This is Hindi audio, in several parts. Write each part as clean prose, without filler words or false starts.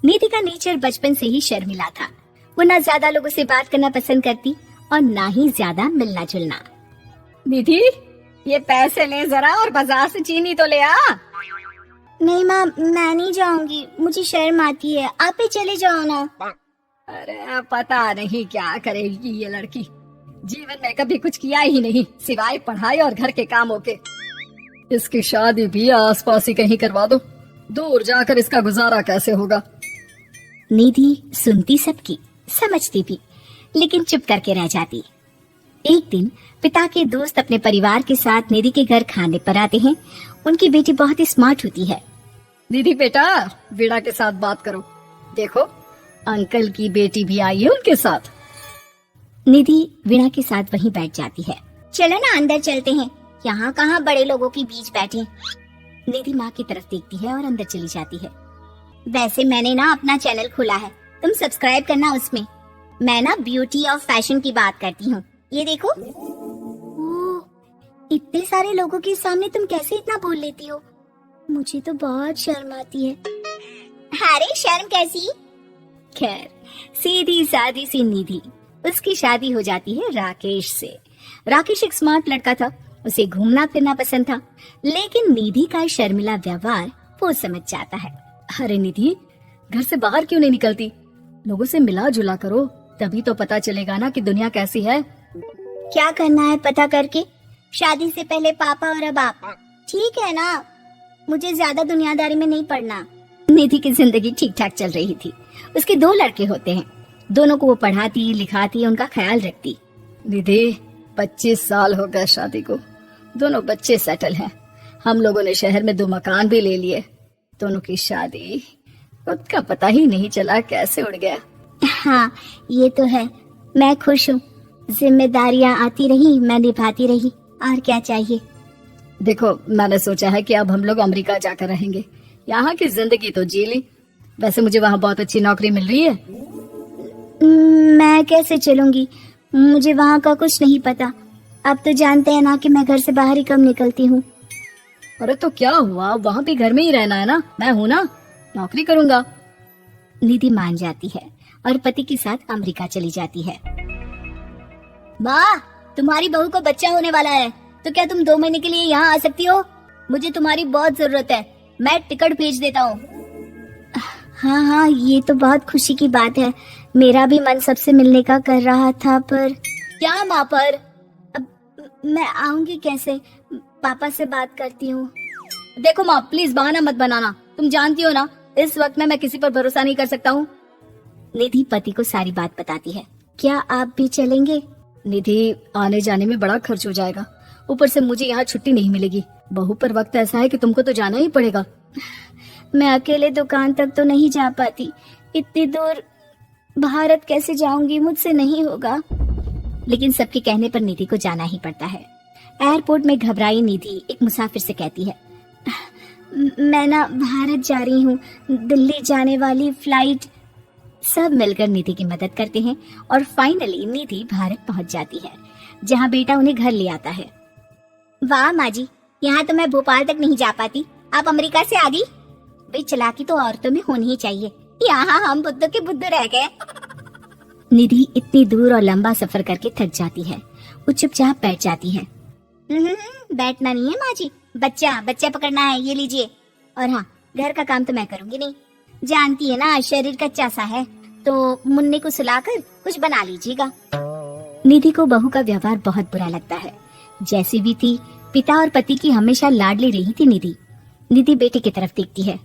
निधि का नेचर बचपन से ही शर्मिला था। वो ना ज्यादा लोगों से बात करना पसंद करती और ना ही ज्यादा मिलना जुलना। निधि, ये पैसे ले जरा और बाजार से चीनी तो ले आ। नहीं माँ, मैं नहीं जाऊंगी, मुझे शर्म आती है, आप ही चले जाओ ना। अरे पता नहीं क्या करेगी ये लड़की, जीवन में कभी कुछ किया ही नहीं सिवाय पढ़ाई और घर के कामों के। इसकी शादी भी आसपास ही कहीं करवा दो, दूर जाकर इसका गुजारा कैसे होगा। निधि सुनती सबकी, समझती भी, लेकिन चुप करके रह जाती। एक दिन पिता के दोस्त अपने परिवार के साथ निधि के घर खाने पर आते हैं। उनकी बेटी बहुत ही स्मार्ट होती है। निधि बेटा, वीणा के साथ बात करो, देखो अंकल की बेटी भी आई है उनके साथ। निधि वीणा के साथ वहीं बैठ जाती है। चलो ना अंदर चलते हैं, यहाँ कहाँ बड़े लोगों के बीच बैठे। निधि माँ की तरफ देखती है और अंदर चली जाती है। वैसे मैंने ना अपना चैनल खोला है, तुम सब्सक्राइब करना उसमें। मैं ना ब्यूटी और फैशन की बात करती हूँ, ये देखो। ओह, इतने सारे लोगों के सामने तुम कैसे इतना बोल लेती हो? मुझे तो बहुत शर्म आती है। अरे शर्म कैसी? खैर, सीधी सादी सी निधि, उसकी शादी हो जाती है राकेश से। राकेश एक स्मार्ट लड़का था, उसे घूमना फिरना पसंद था, लेकिन निधि का शर्मिला व्यवहार वो समझ जाता है। अरे निधि, घर से बाहर क्यों नहीं निकलती? लोगों से मिला जुला करो, तभी तो पता चलेगा ना कि दुनिया कैसी है। क्या करना है पता करके? शादी से पहले पापा और अब आप। ठीक है ना, मुझे ज्यादा दुनियादारी में नहीं पड़ना। निधि की जिंदगी ठीक ठाक चल रही थी। उसके 2 लड़के होते हैं, दोनों को वो पढ़ाती लिखाती, उनका ख्याल रखती। निधि, 25 साल हो गए शादी को, दोनों बच्चे सेटल हैं। हम लोगों ने शहर में 2 मकान भी ले लिए। दोनों की शादी खुद का पता ही नहीं चला कैसे उड़ गया। हाँ, ये तो है। मैं खुश हूँ, जिम्मेदारियाँ आती रही, मैं निभाती रही, और क्या चाहिए। देखो, मैंने सोचा है कि अब हम लोग अमेरिका जाकर रहेंगे। यहाँ की जिंदगी तो जी ली, वैसे मुझे वहाँ बहुत अच्छी नौकरी मिल रही है। मैं कैसे चलूंगी, मुझे वहाँ का कुछ नहीं पता। अब तो जानते हैं ना कि मैं घर से बाहर ही कम निकलती हूँ। अरे तो क्या हुआ, वहाँ भी घर में ही रहना है ना, मैं हूँ ना, नौकरी करूँगा। निधि मान जाती है और पति के साथ अमेरिका चली जाती है। माँ, तुम्हारी बहू को बच्चा होने वाला है, तो क्या तुम 2 महीने के लिए यहाँ आ सकती हो? मुझे तुम्हारी बहुत जरूरत है, मैं टिकट भेज देता हूँ। हाँ हाँ, ये तो बहुत खुशी की बात है। मेरा भी मन सबसे मिलने का कर रहा था, पर क्या माँ, पर अब मैं आऊंगी कैसे? पापा से बात करती हूँ। देखो माँ, प्लीज बहाना मत बनाना, तुम जानती हो ना इस वक्त में मैं किसी पर भरोसा नहीं कर सकता हूँ। निधि पति को सारी बात बताती है। क्या आप भी चलेंगे? निधि, आने जाने में बड़ा खर्च हो जाएगा, ऊपर से मुझे यहाँ छुट्टी नहीं मिलेगी। बहू पर वक्त ऐसा है कि तुमको तो जाना ही पड़ेगा। मैं अकेले दुकान तक तो नहीं जा पाती, इतनी दूर भारत कैसे जाऊंगी, मुझसे नहीं होगा। लेकिन सबके कहने पर निधि को जाना ही पड़ता है। एयरपोर्ट में घबराई निधि एक मुसाफिर से कहती है, मैं ना भारत जा रही हूँ, दिल्ली जाने वाली फ्लाइट। सब मिलकर निधि की मदद करते हैं और फाइनली निधि भारत पहुंच जाती है, जहाँ बेटा उन्हें घर ले आता है। वाह माँ जी, यहाँ तो मैं भोपाल तक नहीं जा पाती, आप अमेरिका से आ गई। भाई चालाकी तो औरतों में होनी ही चाहिए, यहाँ हम बुद्धू के बुद्धू रह गए। निधि इतनी दूर और लंबा सफर करके थक जाती है, वो चुपचाप बैठ जाती है। बैठना नहीं है माँ जी, बच्चा पकड़ना है, ये लीजिए। और हाँ, घर का काम तो मैं करूंगी नहीं, जानती है ना शरीर कच्चा सा है, तो मुन्ने को सुलाकर कुछ बना लीजिएगा। निधि को बहू का व्यवहार बहुत बुरा लगता है। जैसी भी थी, पिता और पति की हमेशा लाडली रही थी निधि। निधि बेटे की तरफ देखती है।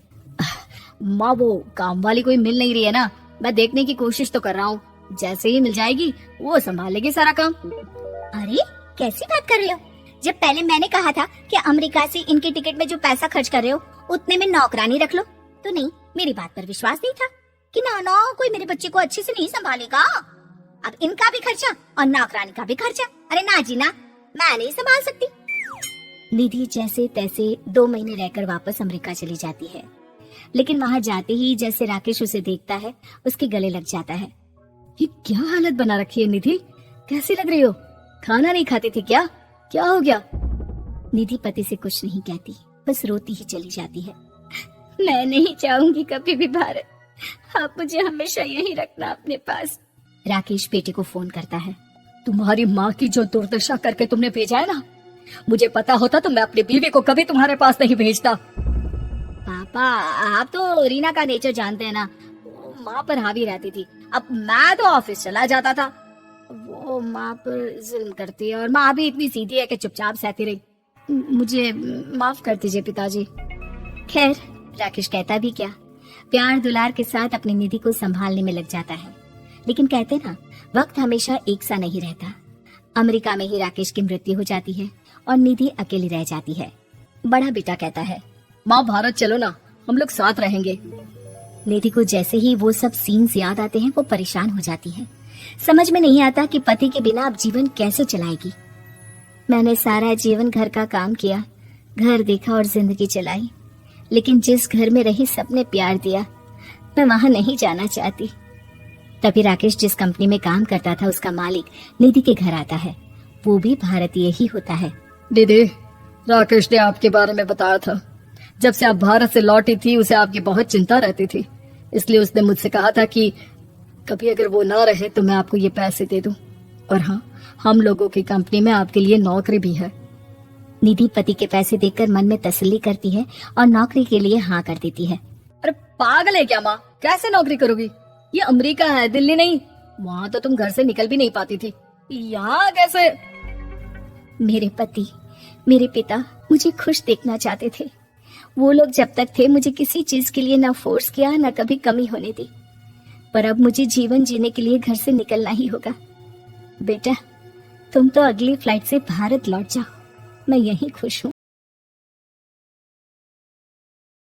माँ, वो काम वाली कोई मिल नहीं रही है ना, मैं देखने की कोशिश तो कर रहा हूँ, जैसे ही मिल जाएगी वो संभालेगी सारा काम। अरे कैसी बात कर रहे हो? जब पहले मैंने कहा था कि अमेरिका से इनके टिकट में जो पैसा खर्च कर रहे हो उतने में नौकरानी रख लो, तो नहीं, मेरी बात पर विश्वास नहीं था कि ना कोई मेरे बच्चे को अच्छे से नहीं संभालेगा। अब इनका भी खर्चा और नौकरानी का भी खर्चा, अरे ना जी ना, मैं नहीं संभाल सकती। निधि जैसे तैसे 2 महीने रहकर वापस अमेरिका चली जाती है, लेकिन वहाँ जाते ही जैसे राकेश उसे देखता है, उसके गले लग जाता है। ये क्या हालत बना रखी है निधि, कैसी लग रही हो? खाना नहीं खाती थी क्या? क्या हो गया? निधि पति से कुछ नहीं कहती, बस रोती ही चली जाती है। मैं नहीं जाऊंगी कभी भी भारत, आप मुझे हमेशा यही रखना अपने पास। राकेश बेटे को फोन करता है। तुम्हारी माँ की जो दुर्दशा करके तुमने भेजा है ना, मुझे पता होता तो मैं अपनी बीवी को कभी तुम्हारे पास नहीं भेजता। पापा, आप तो रीना का नेचर जानते हैं ना, वो माँ पर हावी रहती थी। अब मैं तो ऑफिस चला जाता था, वो माँ पर जुल्म करती है, और माँ भी इतनी सीधी है कि चुपचाप सहती रही। मुझे माफ कर दीजिए पिताजी। खैर, राकेश कहता भी क्या, प्यार दुलार के साथ अपनी निधि को संभालने में लग जाता है। लेकिन कहते ना, वक्त हमेशा एक सा नहीं रहता। अमेरिका में ही राकेश की मृत्यु हो जाती है और निधि अकेली रह जाती है। बड़ा बेटा कहता है, माँ भारत चलो ना, हम लोग साथ रहेंगे। निधि को जैसे ही वो सब सीन्स याद आते हैं वो परेशान हो जाती है। समझ में नहीं आता कि पति के बिना अब जीवन कैसे चलाएगी। मैंने सारा जीवन घर का काम किया, घर देखा और जिंदगी चलाई, लेकिन जिस घर में रही सबने प्यार दिया, मैं वहां नहीं जाना चाहती। तभी राकेश जिस कंपनी में काम करता था उसका मालिक निधि के घर आता है। वो भी भारतीय ही होता है। दीदी, राकेश ने आपके बारे में बताया था। जब से आप भारत से लौटी थी उसे आपकी बहुत चिंता रहती थी, इसलिए उसने मुझसे कहा था कि कभी अगर वो ना रहे तो मैं आपको ये पैसे दे दूं। और हाँ, हम लोगों की कंपनी में आपके लिए नौकरी भी है। निधि पति के पैसे देखकर मन में तसल्ली करती है और नौकरी के लिए हाँ कर देती है। अरे पागल है क्या माँ, कैसे नौकरी करोगी? ये अमेरिका है, दिल्ली नहीं। वहाँ तो तुम घर से निकल भी नहीं पाती थी, यहाँ कैसे? मेरे पति, मेरे पिता मुझे खुश देखना चाहते थे। वो लोग जब तक थे मुझे किसी चीज के लिए ना फोर्स किया, ना कभी कमी होने दी। पर अब मुझे जीवन जीने के लिए घर से निकलना ही होगा। बेटा, तुम तो अगली फ्लाइट से भारत लौट जाओ, मैं यहीं खुश हूँ।